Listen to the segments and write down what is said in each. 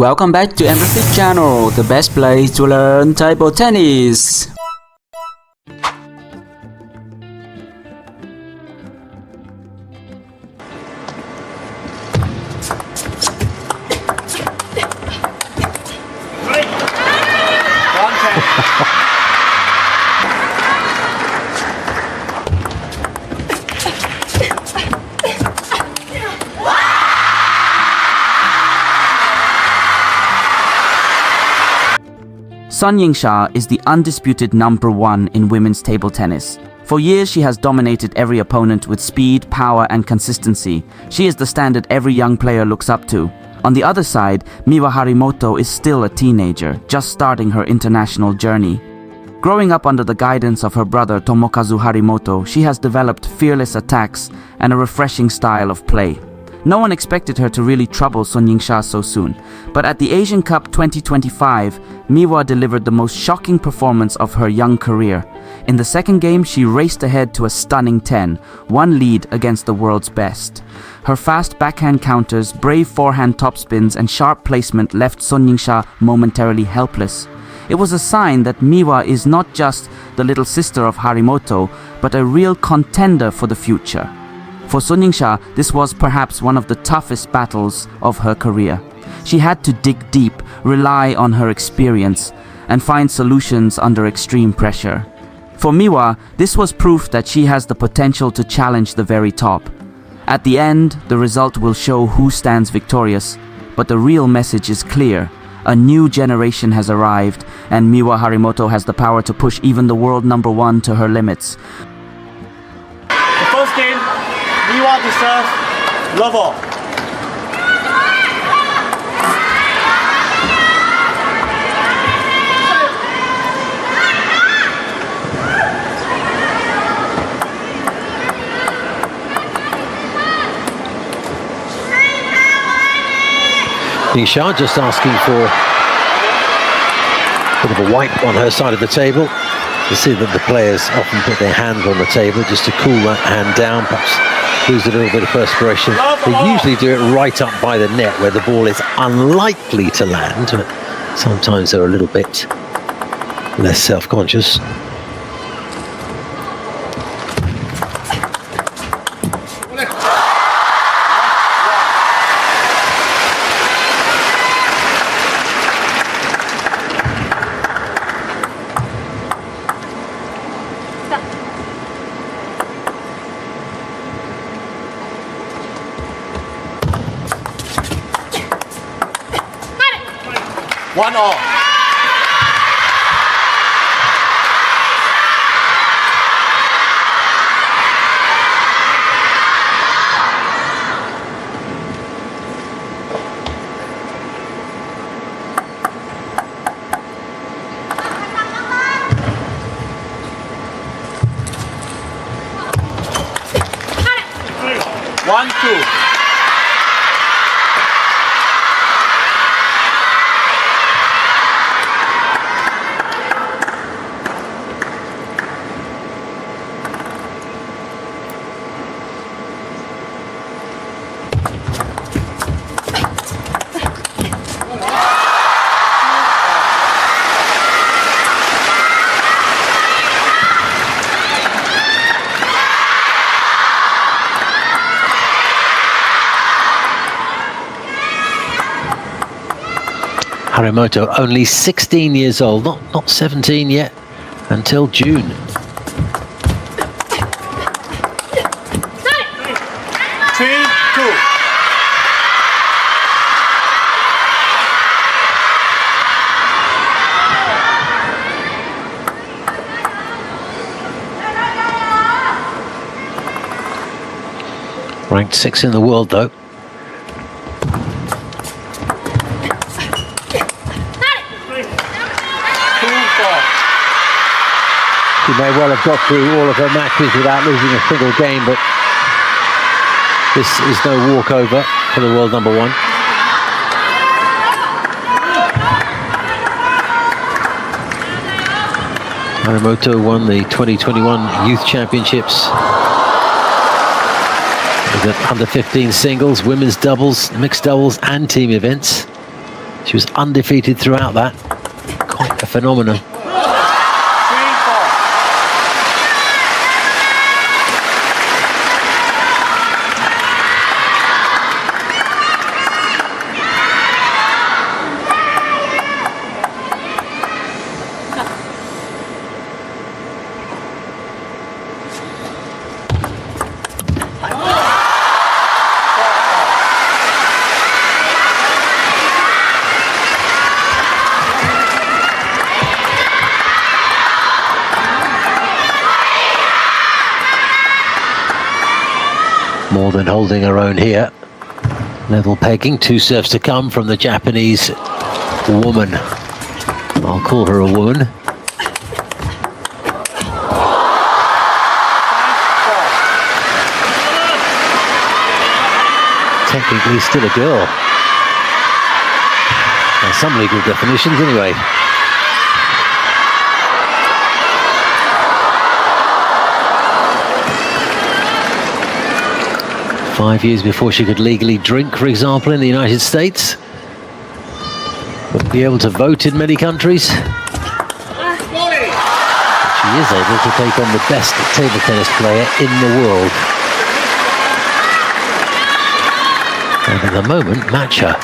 Welcome back to EmRatThich channel, the best place to learn table tennis. Sun Yingsha is the undisputed #1 in women's table tennis. For years she has dominated every opponent with speed, power and consistency. She is the standard every young player looks up to. On the other side, Miwa Harimoto is still a teenager, just starting her international journey. Growing up under the guidance of her brother Tomokazu Harimoto, she has developed fearless attacks and a refreshing style of play. No one expected her to really trouble Sun Yingsha so soon, but at the Asian Cup 2025, Miwa delivered the most shocking performance of her young career. In the second game, she raced ahead to a stunning 10-1 lead against the world's best. Her fast backhand counters, brave forehand topspins and sharp placement left Sun Yingsha momentarily helpless. It was a sign that Miwa is not just the little sister of Harimoto, but a real contender for the future. For Sun Yingsha, this was perhaps one of the toughest battles of her career. She had to dig deep, rely on her experience, and find solutions under extreme pressure. For Miwa, this was proof that she has the potential to challenge the very top. At the end, the result will show who stands victorious, but the real message is clear. A new generation has arrived, and Miwa Harimoto has the power to push even the world #1 to her limits. The first game, Miwa to serve, love all. Yingsha just asking for a bit of a wipe on her side of the table. You see that the players often put their hands on the table just to cool that hand down, perhaps lose a little bit of perspiration. They usually do it right up by the net where the ball is unlikely to land, but sometimes they're a little bit less self-conscious. One all. One, two. Harimoto only 16 years old, not 17 yet, until June. Three, two. Ranked 6th in the world though. She may well have got through all of her matches without losing a single game, but this is no walkover for the world #1. Harimoto won the 2021 Youth Championships with the under-15 singles, women's doubles, mixed doubles and team events. She was undefeated throughout that. Quite a phenomenon. 3-4. More than holding her own here. Level pegging, 2 serves to come from the Japanese woman. I'll call her a woman. Technically still a girl. By some legal definitions anyway. Five years before she could legally drink, for example, in the United States. Wouldn't be able to vote in many countries. But she is able to take on the best table tennis player in the world. And at the moment, match her.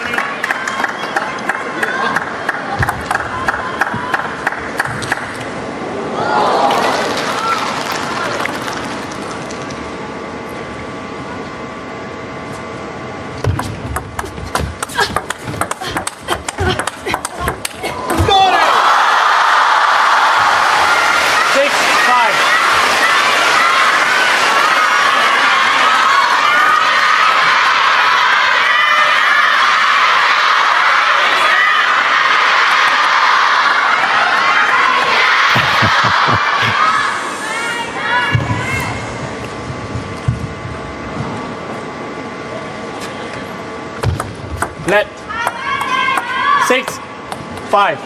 Net. 6-5.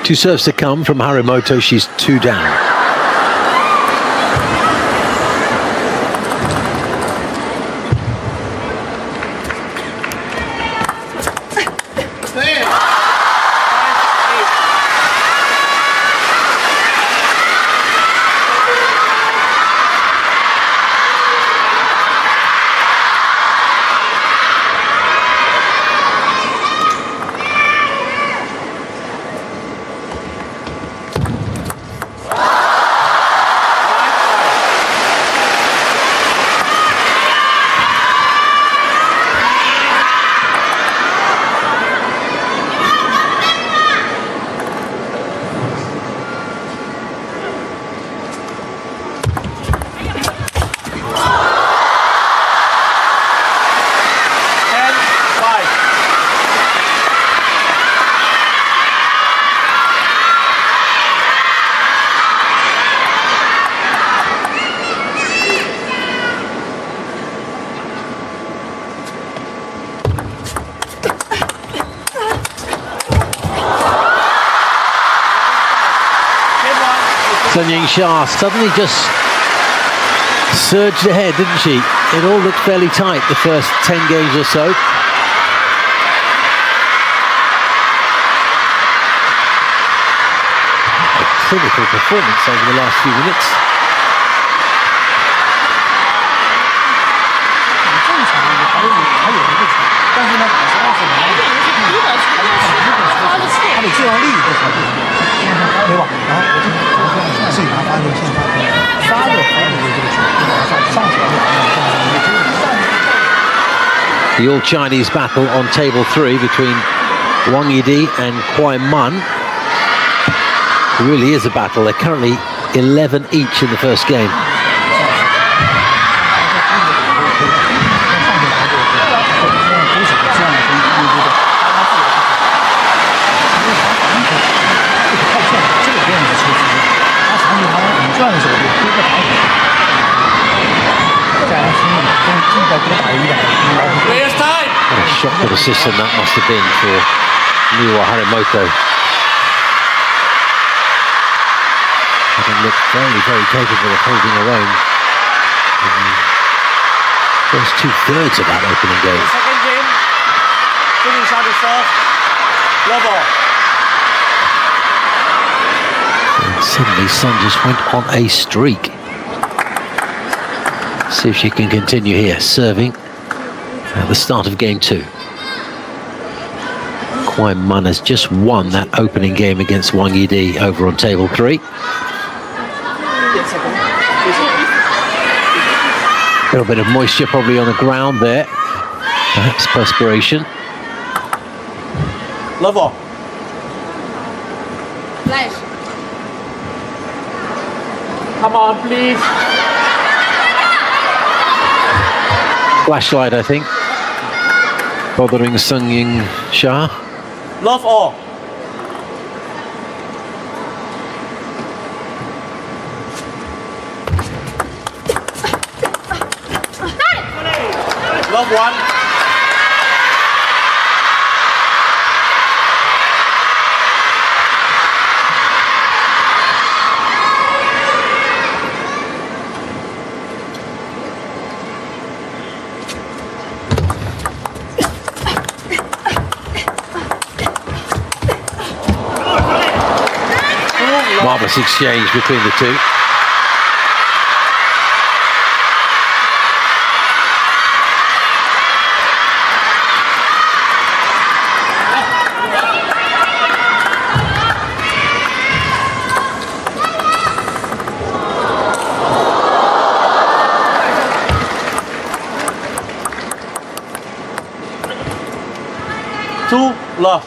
Two serves to come from Harimoto. She's 2 down. Sun Yingsha suddenly just surged ahead, didn't she? It all looked fairly tight the first 10 games or so. A clinical performance over the last few minutes. The all-Chinese battle on table 3 between Wang Yidi and Kuai Man. It really is a battle. They're currently 11 each in the first game. Players time. What a shock to the system that must have been for Miwa Harimoto. Having looked very, very capable of holding her own in the first 2/3 of that opening game. Second game. Finish on the serve. Love all. And suddenly Sun just went on a streak. See if she can continue here, serving at the start of game 2. Kwai Mun has just won that opening game against Wang Yidi over on table 3. A little bit of moisture probably on the ground there, perhaps perspiration. Love all. Come on, please. Flashlight, I think, bothering Sun Yingsha. Love all. Love one. Marvellous exchange between the two. Two love.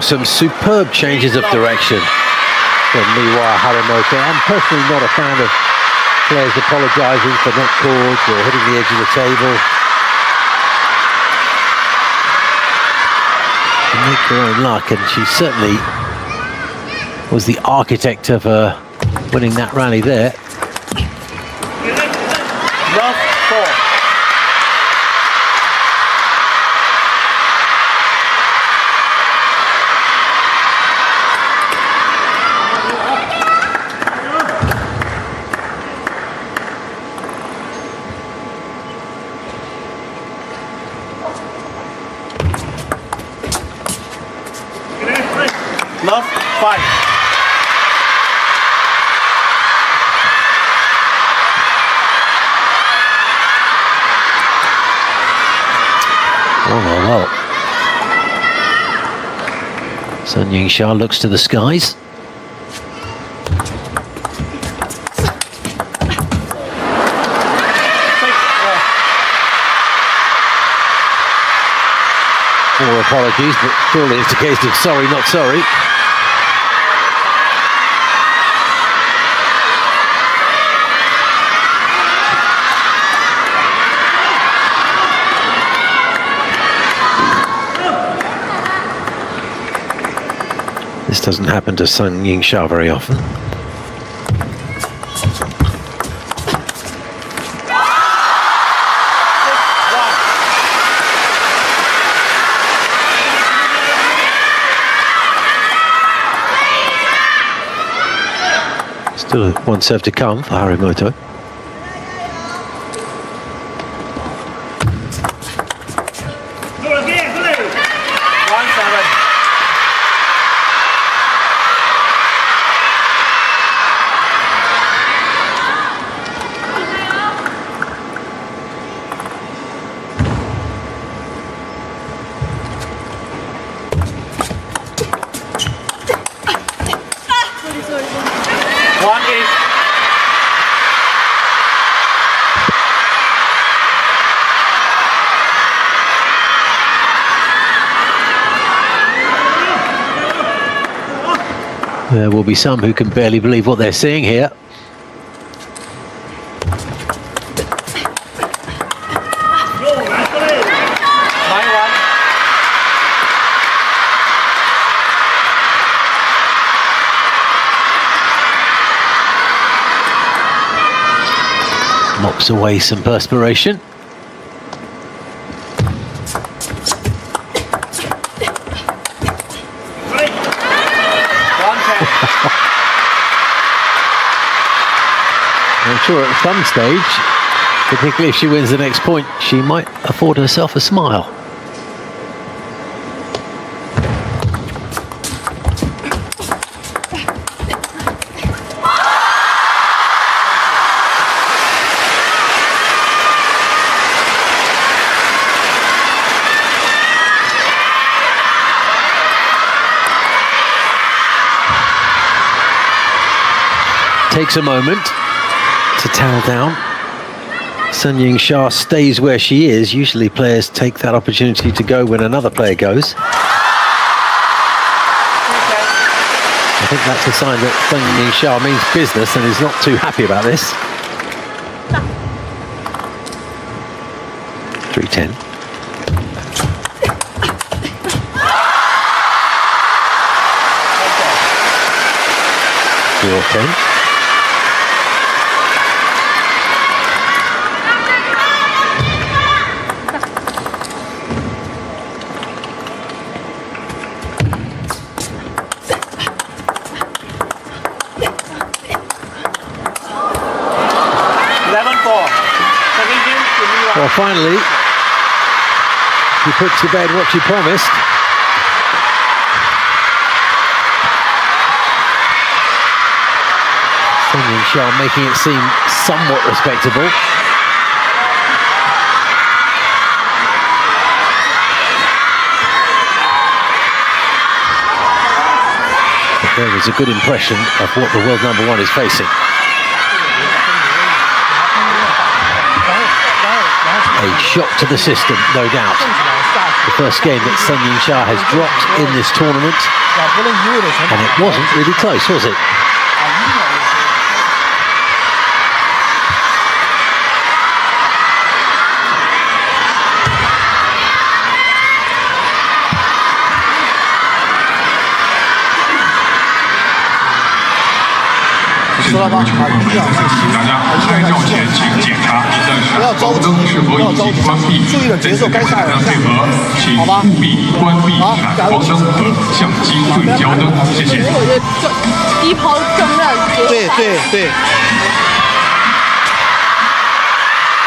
Some superb changes of direction from Miwa Harimoto. I'm personally not a fan of players apologising for not chords or hitting the edge of the table. She makes her own luck, and she certainly was the architect of winning that rally there. Love four. Love five. Oh. Sun Yingsha looks to the skies. More apologies, but surely it's a case of sorry, not sorry. This doesn't happen to Sun Yingsha very often. Still one serve to come for Harimoto. There will be some who can barely believe what they're seeing here. Mops away some perspiration. I'm sure at some stage, particularly if she wins the next point, she might afford herself a smile. Takes a moment to towel down. Sun Yingsha stays where she is. Usually players take that opportunity to go when another player goes. I think that's a sign that Sun Yingsha means business and is not too happy about this. 3-10. .10. 11-4. Second game to Miwa. Well, finally, she put to bed what she promised. Sun Yingsha making it seem somewhat respectable. But there was a good impression of what the world #1 is facing. A shock to the system, no doubt. The first game that Sun Yingsha has dropped in this tournament. And it wasn't really close, was it?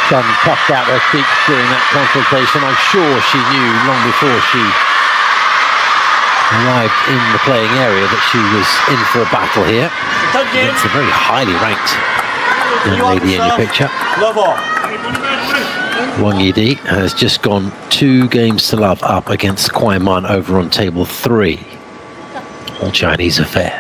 Sun puffed out her cheeks during that consultation. I'm sure she knew long before she arrived in the playing area that she was in for a battle here. It's a very highly ranked young lady in your picture. Wang Yidi has just gone 2 games to love up against Kwai Man over on table 3. All Chinese affair.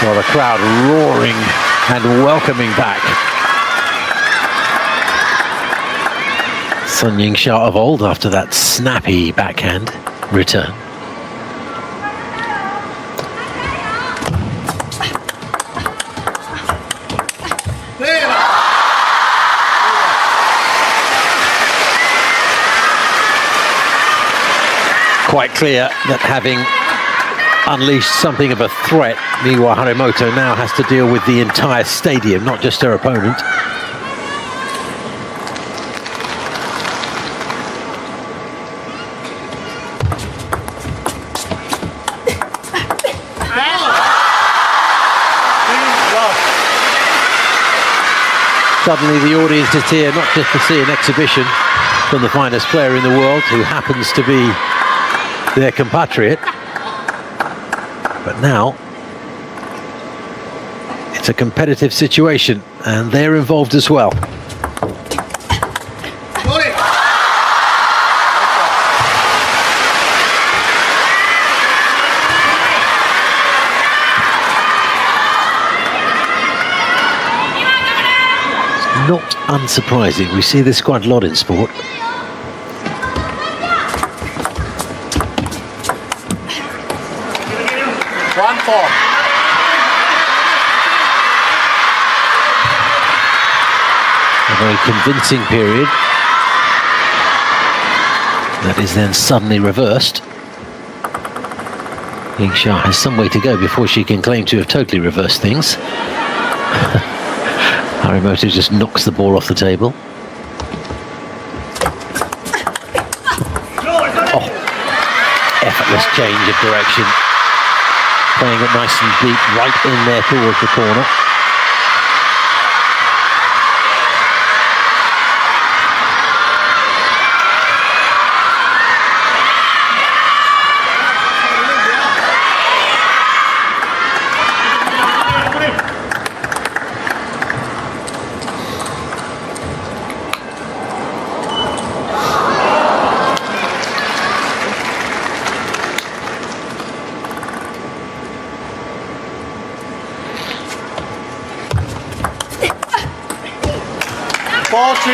Well, the crowd roaring and welcoming back Sun Yingsha of old after that snappy backhand return. Quite clear that having unleashed something of a threat, Miwa Harimoto now has to deal with the entire stadium, not just her opponent. Suddenly the audience is here not just to see an exhibition from the finest player in the world, who happens to be their compatriot, but now it's a competitive situation and they're involved as well. Not unsurprising, we see this quite a lot in sport. 1-4. A very convincing period that is then suddenly reversed. Yingsha has some way to go before she can claim to have totally reversed things. Harimoto just knocks the ball off the table. Oh, effortless change of direction. Playing it nice and deep, right in there towards the corner. Ball 3.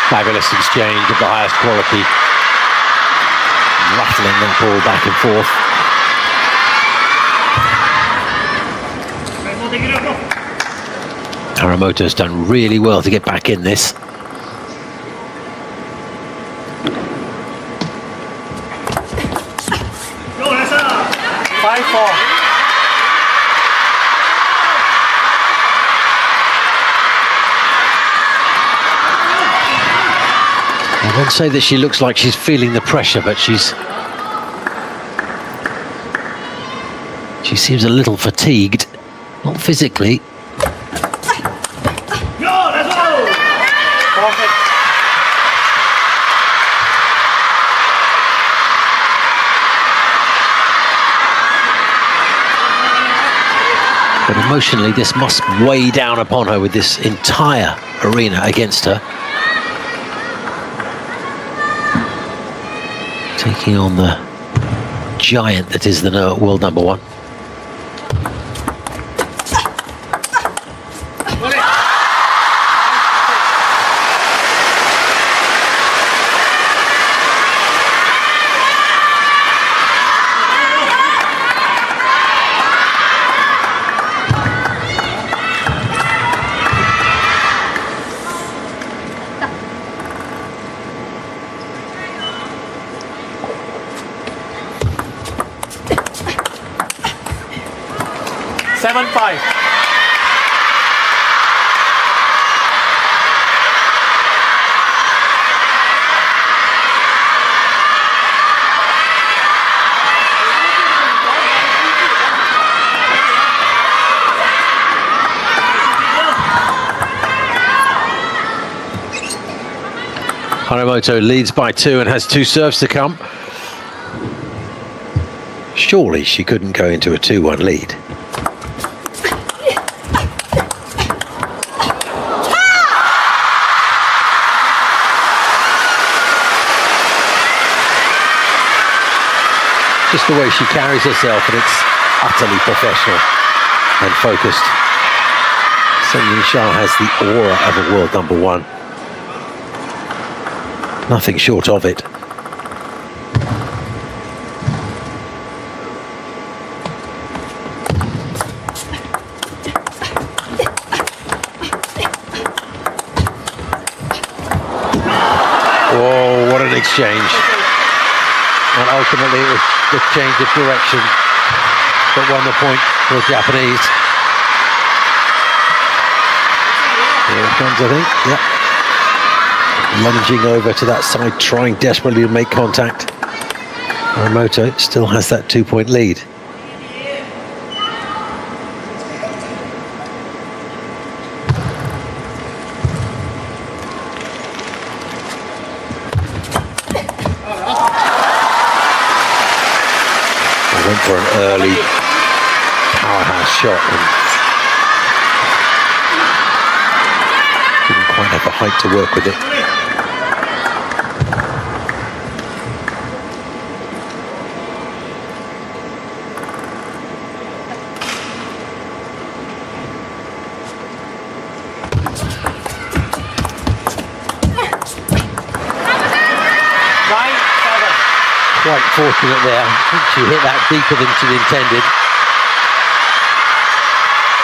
Fabulous exchange of the highest quality, rattling that ball back and forth. Harimoto's done really well to get back in this. I won't say that she looks like she's feeling the pressure, but she seems a little fatigued, not physically. But emotionally, this must weigh down upon her with this entire arena against her. Taking on the giant that is the world number one. Harimoto leads by 2 and has 2 serves to come. Surely she couldn't go into a 2-1 lead. Just the way she carries herself, and it's utterly professional and focused. Sun Yingsha has the aura of a world number one. Nothing short of it. Whoa, what an exchange. And ultimately it was the change of direction that won the point for the Japanese. Here it comes, I think. Yep. Lunging over to that side, trying desperately to make contact. Harimoto still has that 2-point lead. I went for an early powerhouse shot and didn't quite have the height to work with it. Quite fortunate there. I think she hit that deeper than she'd intended.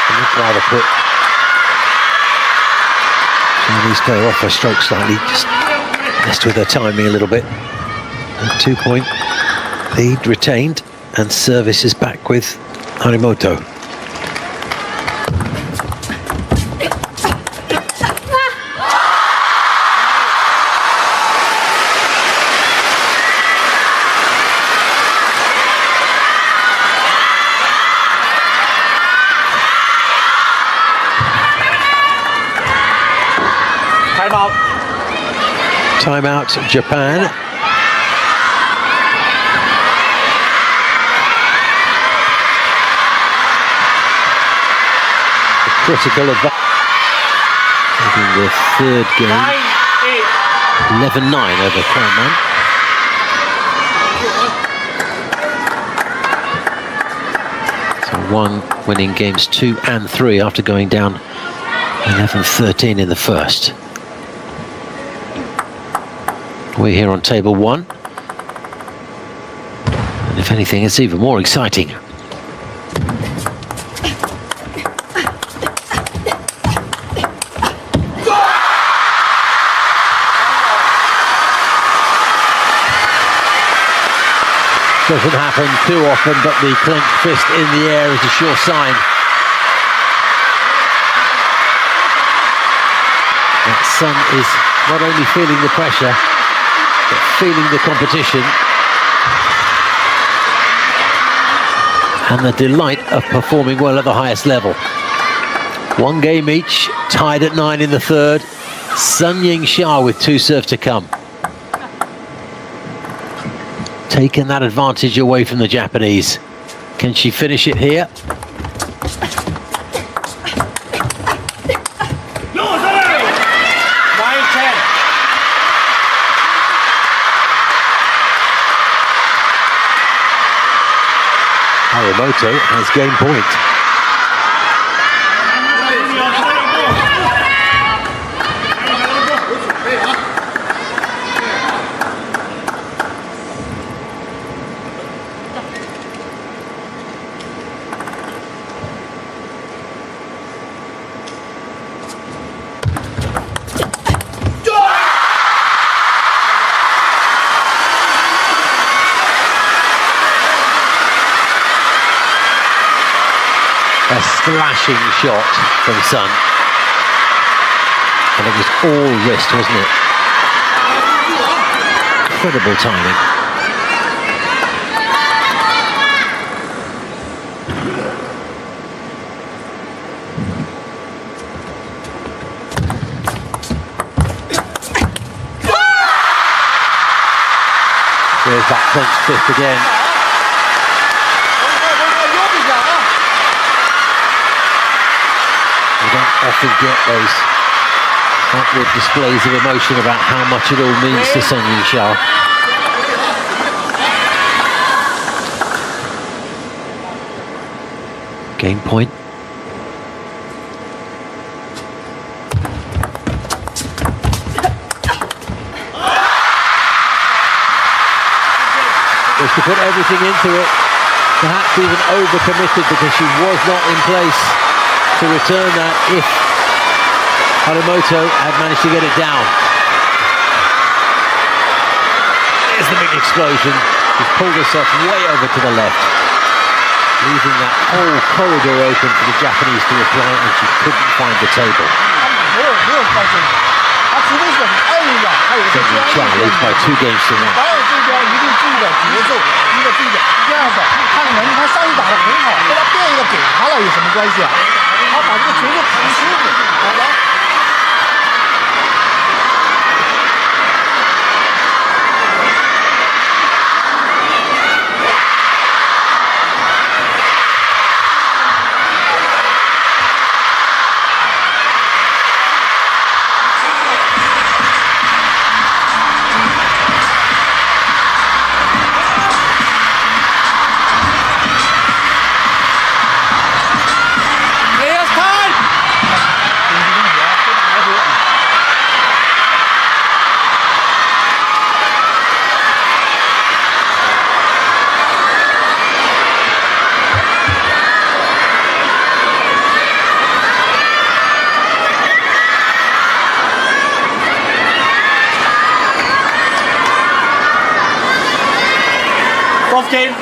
And looked rather put Chinese player off her stroke slightly, just messed with her timing a little bit. And 2-point lead retained, and service is back with Harimoto. Timeout, Japan. Critical advantage. In the third game, 11-9 over Kwanman. So one winning games 2 and 3 after going down 11-13 in the first. We're here on table 1, and if anything, it's even more exciting. Doesn't happen too often, but the clenched fist in the air is a sure sign that Sun is not only feeling the pressure, but feeling the competition and the delight of performing well at the highest level. One game each, tied at 9 in the third. Sun Yingsha with 2 serves to come. Taking that advantage away from the Japanese. Can she finish it here? Harimoto has game point. A slashing shot from Sun, and it was all wrist, wasn't it? Incredible timing. There's that clenched fist again. We don't often get those outward displays of emotion about how much it all means to Sun Yingsha. Game point. Was to put everything into it, perhaps even overcommitted because she was not in place to return that if Harimoto had managed to get it down. There's the big explosion. She's pulled herself way over to the left, leaving that whole corridor open for the Japanese to reply, and she couldn't find the table. Sun leads by 2 games to 1. First game,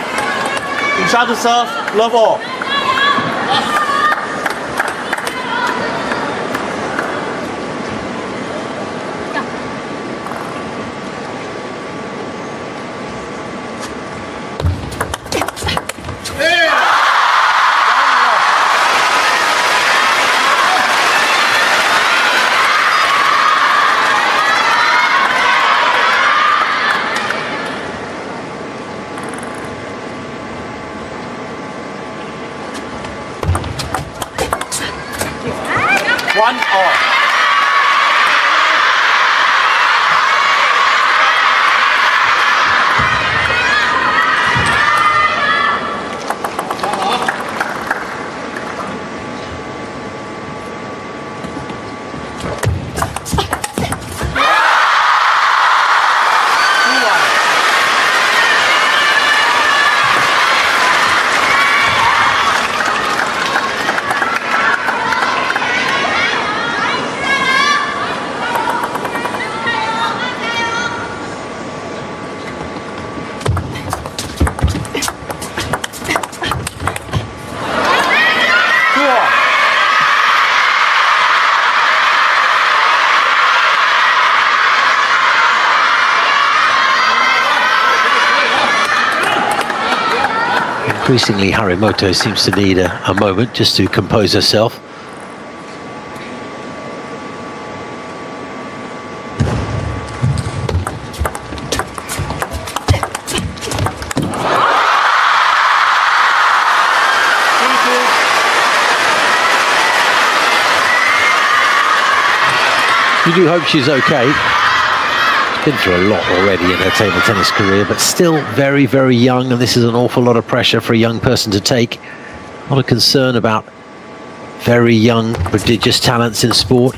Yingsha to serve, love all. One all. Increasingly, Harimoto seems to need a moment just to compose herself. You do hope she's okay. Been through a lot already in her table tennis career, but still very, very young, and this is an awful lot of pressure for a young person to take. A lot of concern about very young, prodigious talents in sport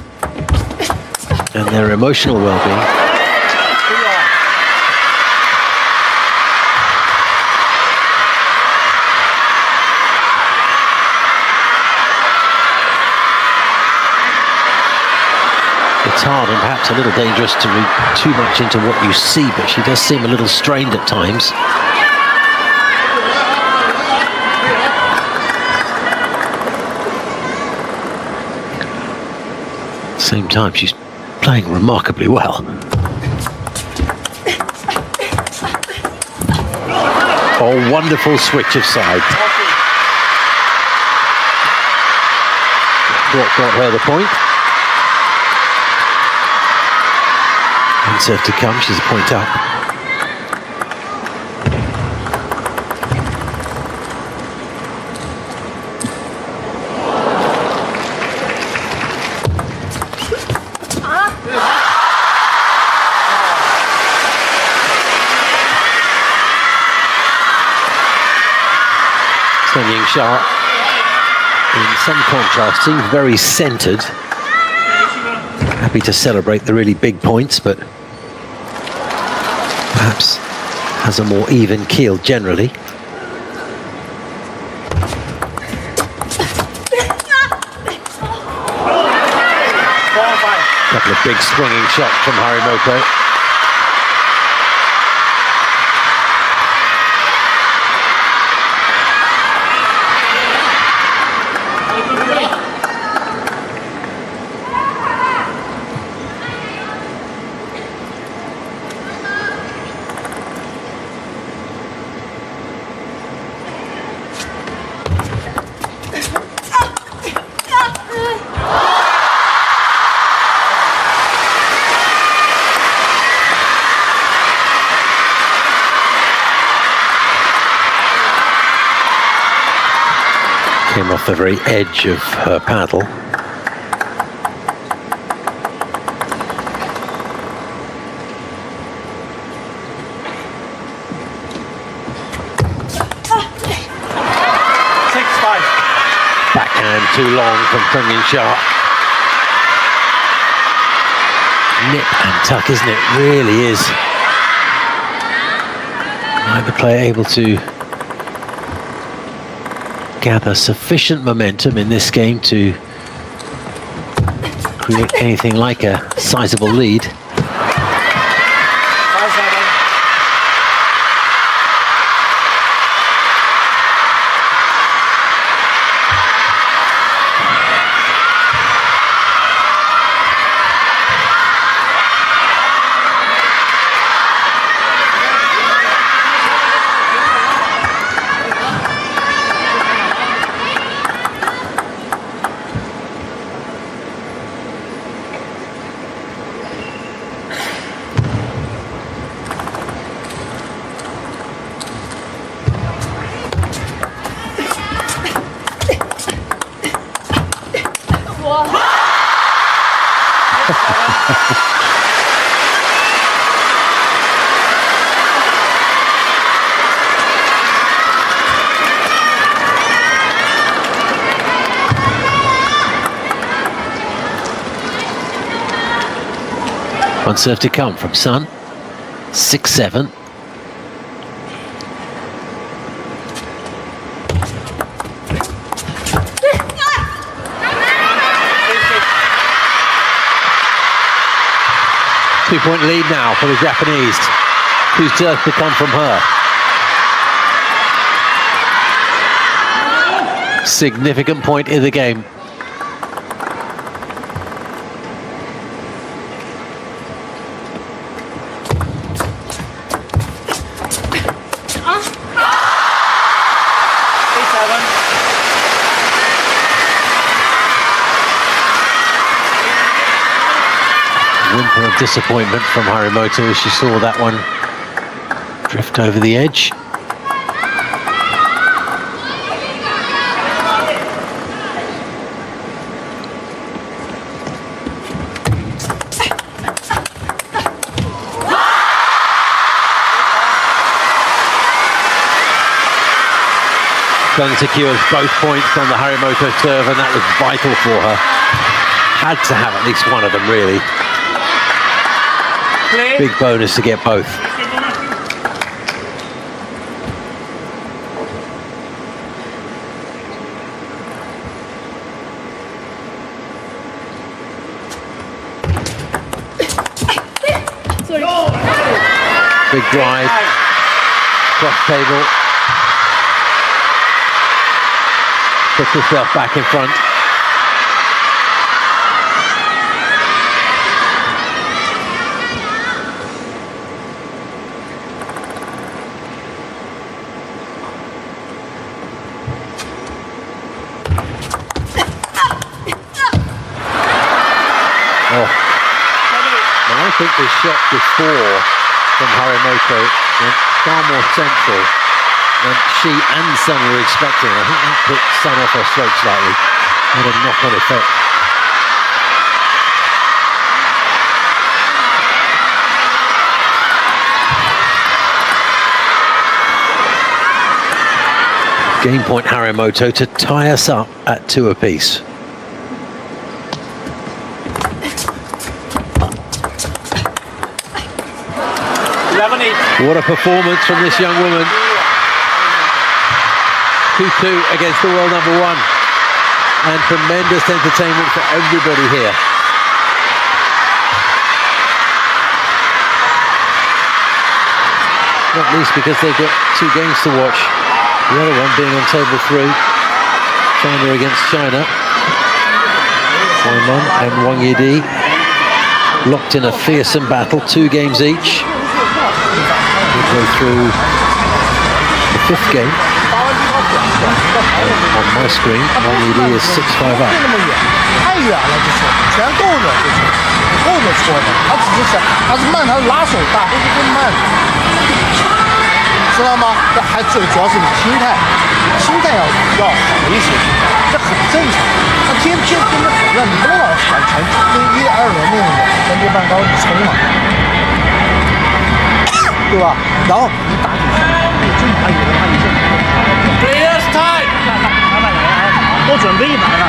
and their emotional well-being. It's hard and perhaps a little dangerous to read too much into what you see, but she does seem a little strained at times. At the same time, she's playing remarkably well. Oh, wonderful switch of side. What got her the point? And serve to come, she's a point up. Sun Yingsha, in some contrast, seems very centered. Happy to celebrate the really big points, but perhaps has a more even keel generally. Couple of big swinging shots from Harimoto. Came off the very edge of her paddle. Backhand too long from Zhang Jike. Nip and tuck, isn't it? Really is. Neither player able to gather sufficient momentum in this game to create anything like a sizable lead. One serve to come from Sun. 6-7. Two-point lead now for the Japanese. Whose serve to come from her? Significant point in the game. Whimper of disappointment from Harimoto as she saw that one drift over the edge. Sun secures both points on the Harimoto serve, and that was vital for her. Had to have at least one of them, really. Big bonus to get both. Big drive, cross table. Puts herself back in front. I think the shot before from Harimoto went far more central than she and Sun were expecting. I think that put Sun off her stroke slightly. Had a knock-on effect. Game point Harimoto to tie us up at 2 apiece. What a performance from this young woman. 2-2 against the world number 1. And tremendous entertainment for everybody here. Not least because they've got 2 games to watch. The other one being on table 3. China against China. Wang and Wang Yidi locked in a fearsome battle, 2 games each. We'll go through the 5th game. On my screen, Wang Yidi is 6-5 up. Players time，多准备一把呢。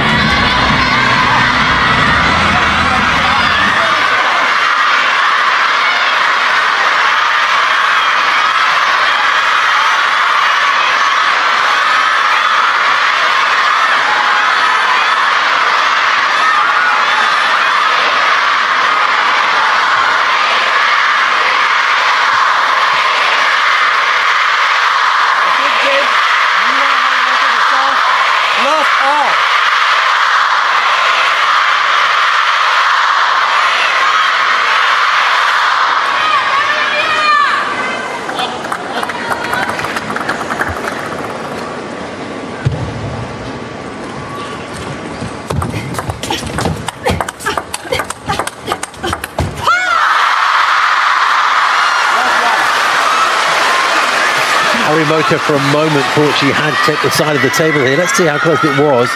Harimoto for a moment thought she had take the side of the table here. Let's see how close it was.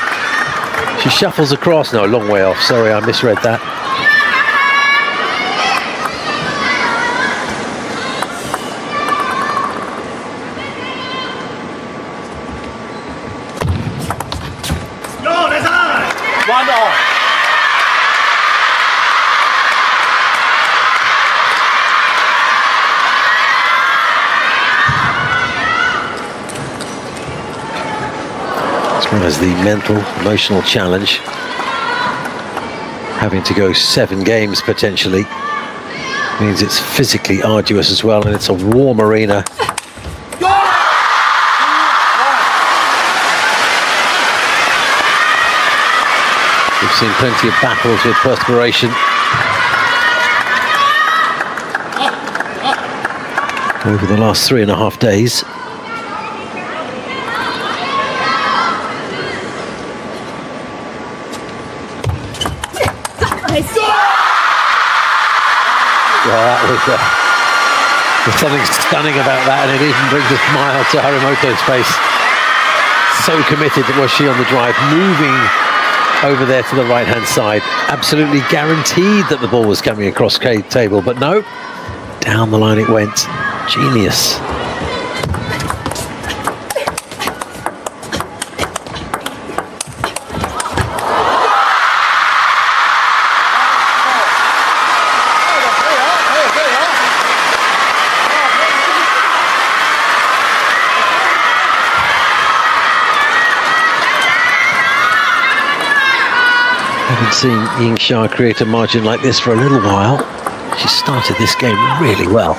She shuffles across. No, a long way off. Sorry, I misread that. As the mental, emotional challenge, having to go 7 games potentially, means it's physically arduous as well, and it's a warm arena. We've seen plenty of battles with perspiration over the last 3.5 days. Well, there's something stunning about that, and it even brings a smile to Harimoto's face. So committed was she on the drive, moving over there to the right-hand side. Absolutely guaranteed that the ball was coming across table, but no, down the line it went. Genius. Haven't seen Yingsha create a margin like this for a little while. She started this game really well.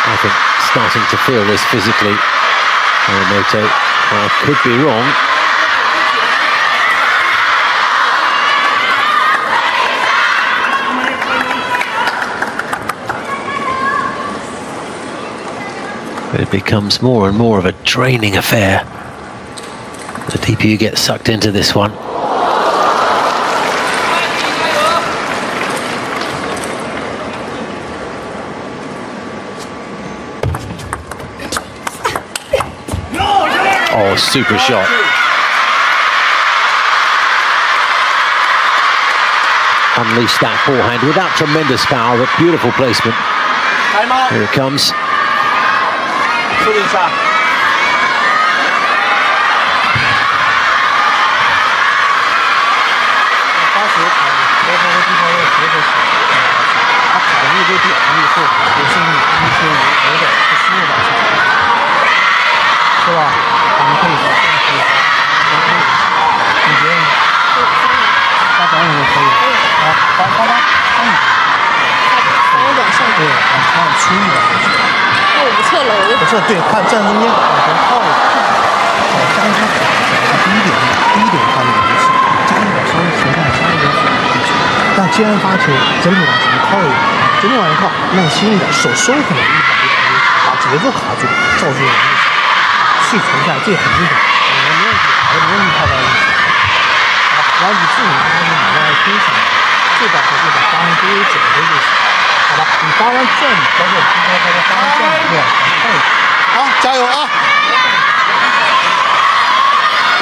I think starting to feel this physically. Harimoto, I could be wrong. But it becomes more and more of a draining affair. The deeper you get sucked into this one. Oh, super shot. Unleashed that forehand without tremendous power, but beautiful placement. Here it comes. Sun Yingsha.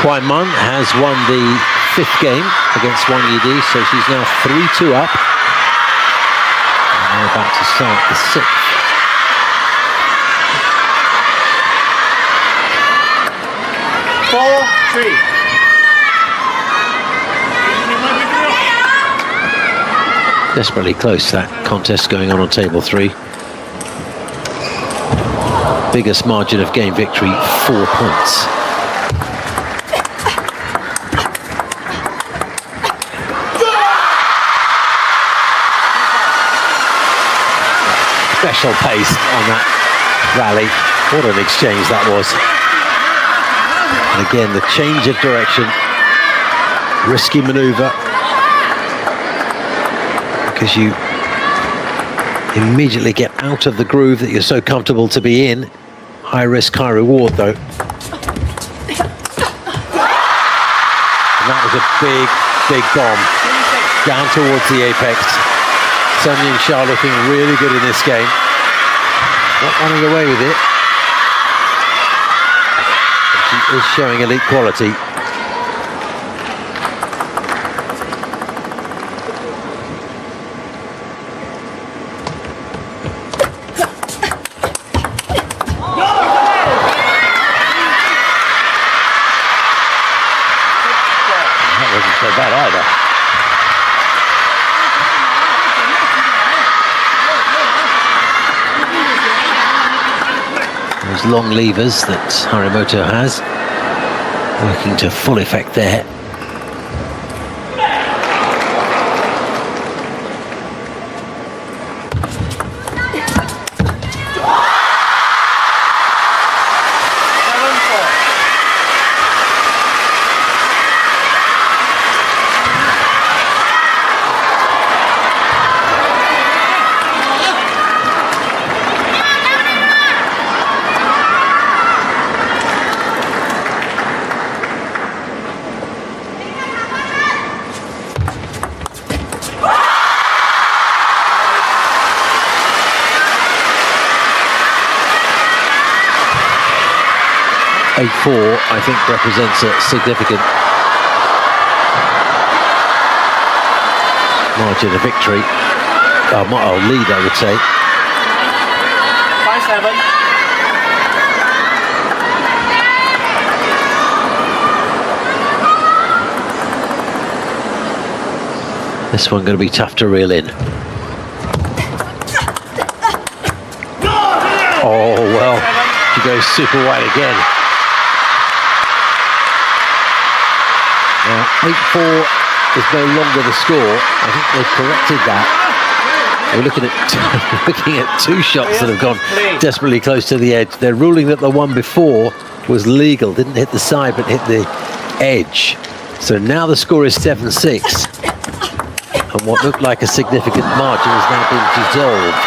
Kwai Mun has won the 5th game against Wang Yidi, so she's now 3-2 up. And they're about to start the 6th. Desperately close, that contest going on table 3. Biggest margin of game victory, 4 points. Special pace on that rally. What an exchange that was. And again, the change of direction. Risky maneuver. Because you immediately get out of the groove that you're so comfortable to be in. High risk, high reward though. And that was a big bomb down towards the apex. Sun Yingsha looking really good in this game. Not running away with it. But she is showing elite quality. long levers that Harimoto has, working to full effect there. I think represents a significant margin of victory, or lead, I would say. 5-7. This one going to be tough to reel in. Oh well, she goes super wide again. Now, 8-4 is no longer the score. I think they've corrected that. We're looking at two shots that have gone desperately close to the edge. They're ruling that the one before was legal, didn't hit the side but hit the edge. So now the score is 7-6. And what looked like a significant margin has now been dissolved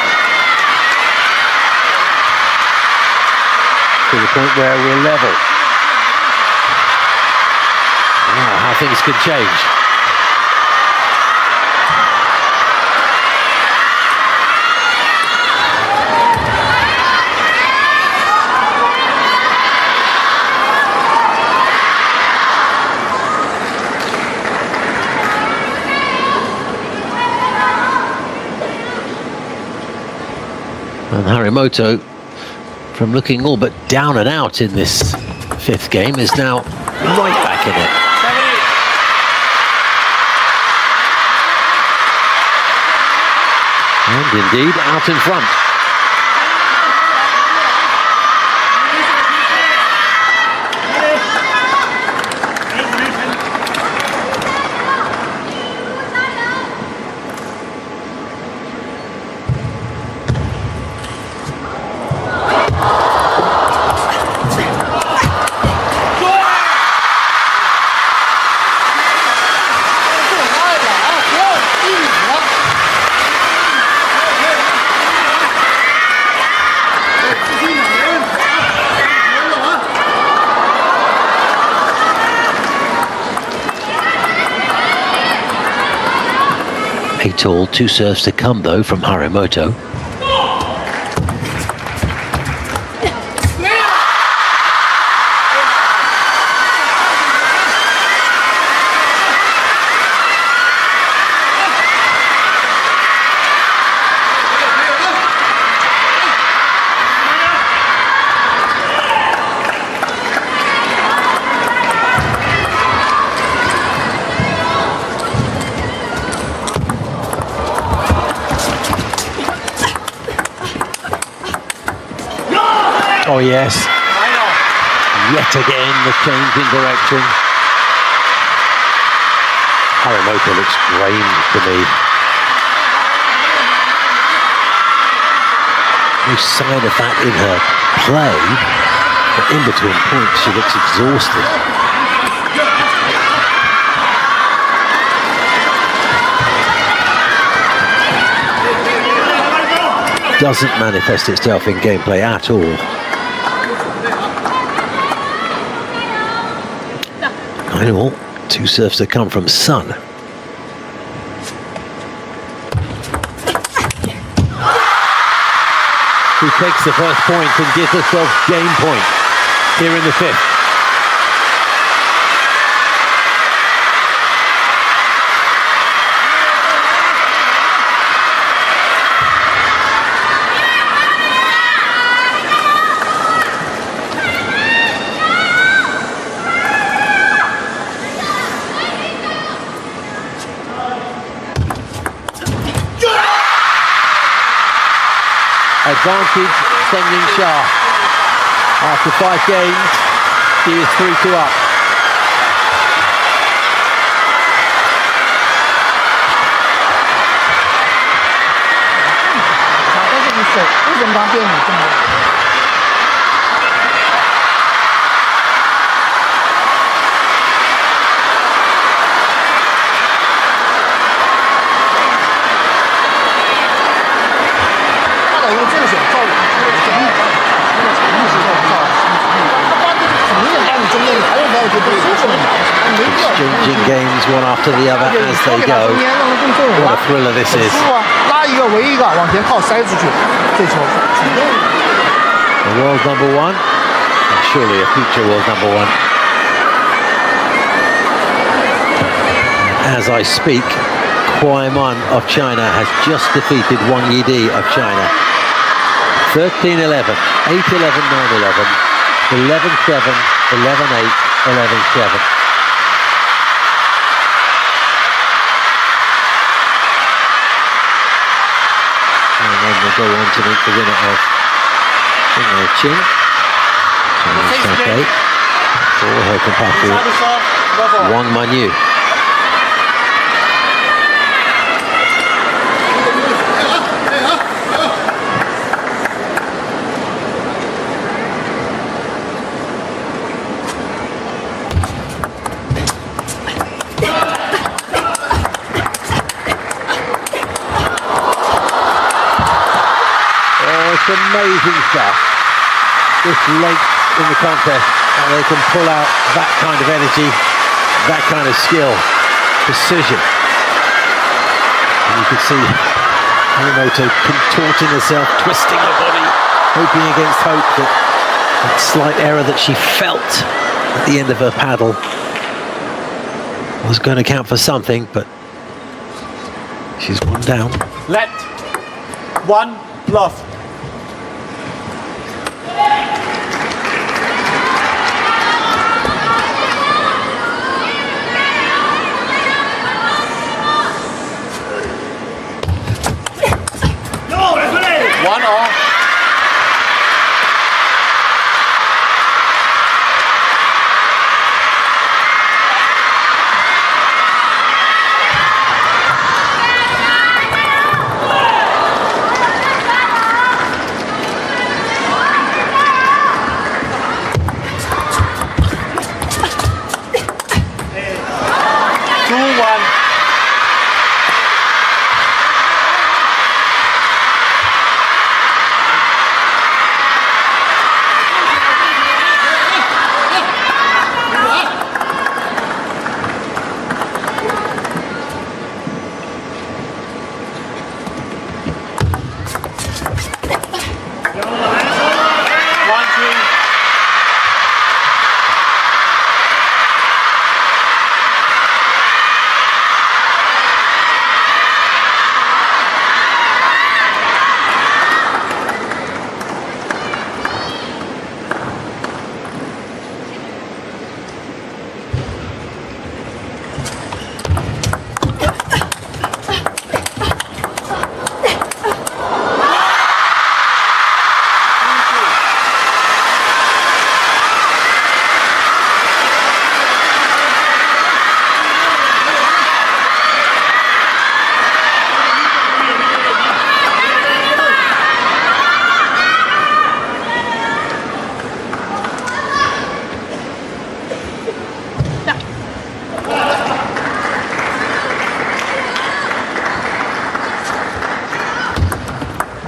to the point where we're level. Wow, how things could change. And Harimoto, from looking all but down and out in this fifth game, is now right back in it. And indeed, out in front. All 2 serves to come though from Harimoto. Oh yes, yet again the change in direction. Harimoto looks drained to me. No sign of that in her play, but in between points she looks exhausted. Doesn't manifest itself in gameplay at all. I know, 2 serves to come from Sun. Who takes the first point and gives herself game point here in the fifth. Advantage Sun Yingsha. After 5 games, she is 3-2 up. Exchanging games one after the other as they go. What a thriller this is. The world #1, and surely a future world #1. As I speak, Kuai Man of China has just defeated Wang Yidi of China. 13-11, 8-11, 9-11, 11-7, 11-8, 11-7. And then we'll go on to meet the winner of Qing, or her compatriot Wang Manyu. Amazing stuff this late in the contest, and they can pull out that kind of energy, that kind of skill, precision. And you can see Harimoto contorting herself, twisting her body, hoping against hope that that slight error that she felt at the end of her paddle was going to count for something, but she's one down. Let 1 love. One all.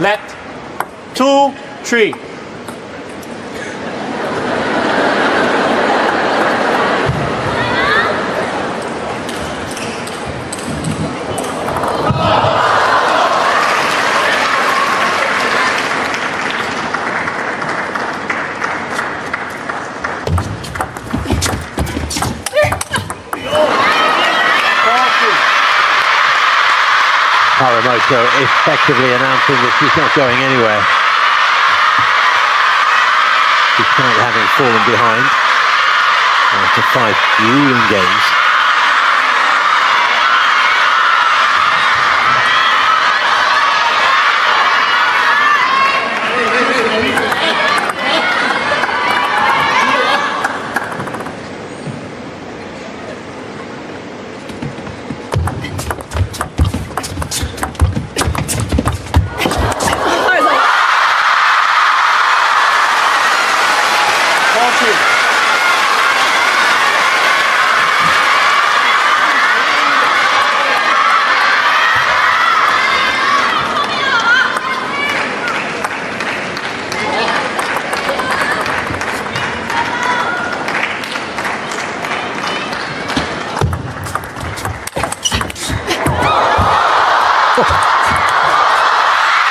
Let 2, 3. Harimoto effectively announcing that she's not going anywhere, despite having fallen behind after 5 grueling games.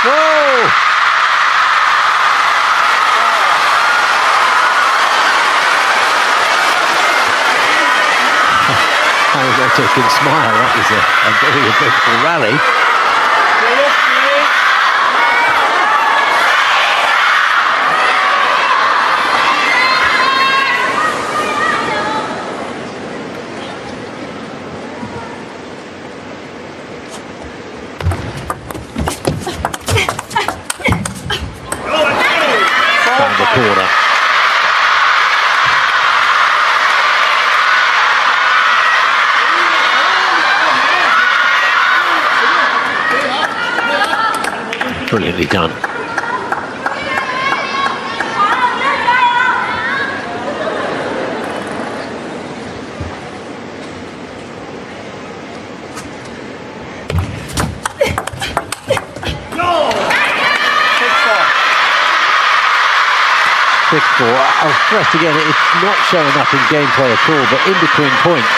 Whoa! Harimoto can smile. That was a very eventful rally. Found the corner. Brilliantly done. I'll stress again, it's not showing up in gameplay at all, but in between points,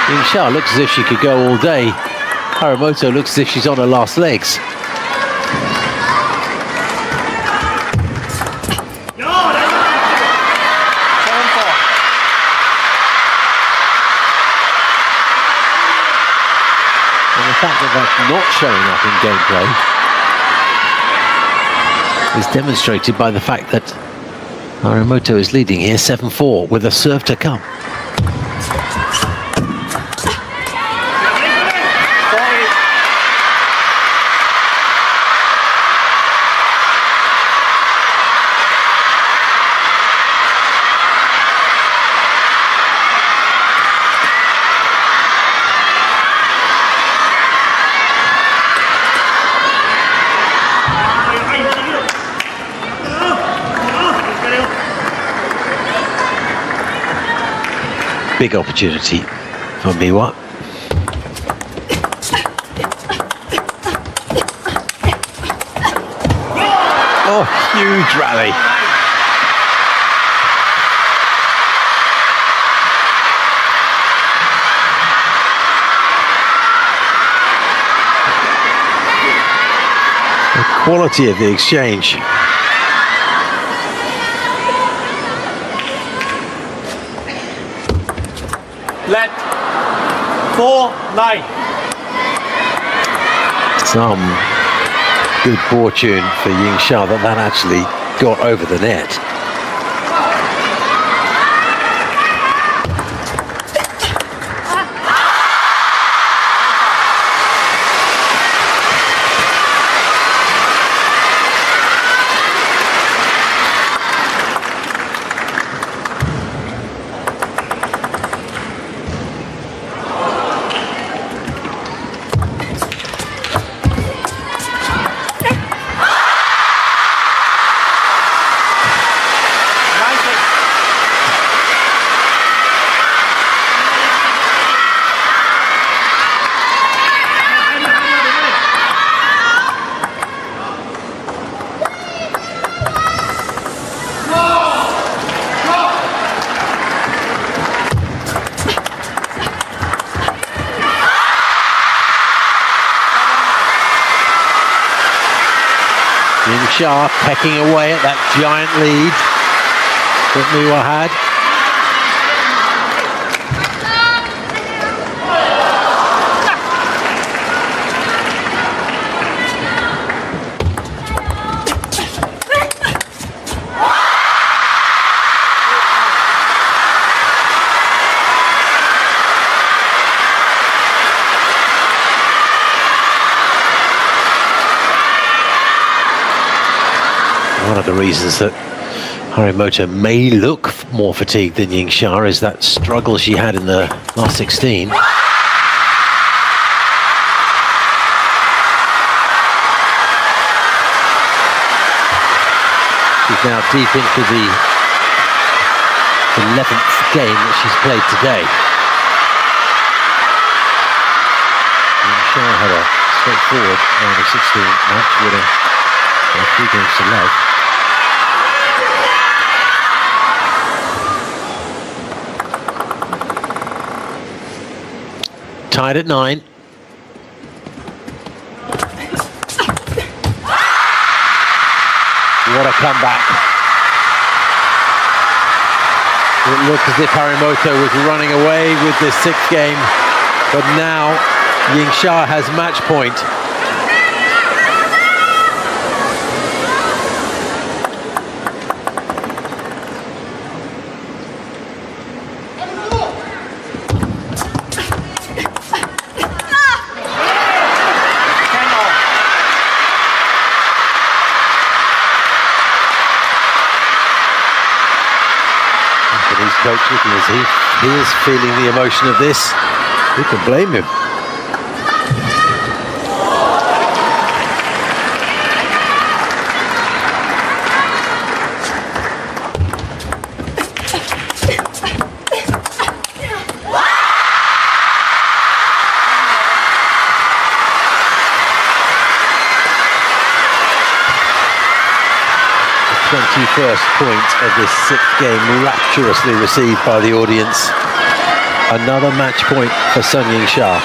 Yingsha looks as if she could go all day. Harimoto looks as if she's on her last legs. And the fact that that's not showing up in gameplay is demonstrated by the fact that Harimoto is leading here 7-4 with a serve to come. Big opportunity for Miwa. Oh, huge rally. The quality of the exchange. Let 4-9. Some good fortune for Yingsha that actually got over the net. Yingsha pecking away at that giant lead that Miwa had. One of the reasons that Harimoto may look more fatigued than Yingsha is that struggle she had in the last 16. She now deep into the 11th game that she's played today. Yingsha had a straightforward round of 16 match with a 3 games to love. Tied at 9. What a comeback. It looked as if Harimoto was running away with this 6th game, but now Yingsha has match point. His coach looking as he is feeling the emotion of this. Who can blame him? The 21st point of this 6th game, rapturously received by the audience. Another match point for Sun Yingsha.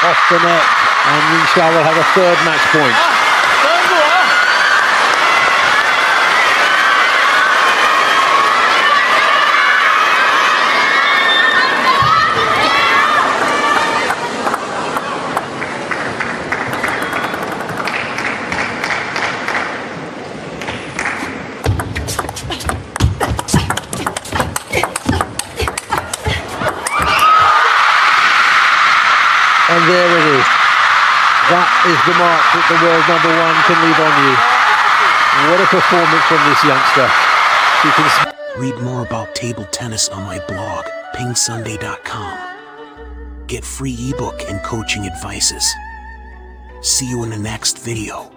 Off the net, and Yingsha will have a 3rd match point. And there it is. That is the mark that the world #1 can leave on you. What a performance from this youngster. She can read more about table tennis on my blog, PingSunday.com. Get free ebook and coaching advices. See you in the next video.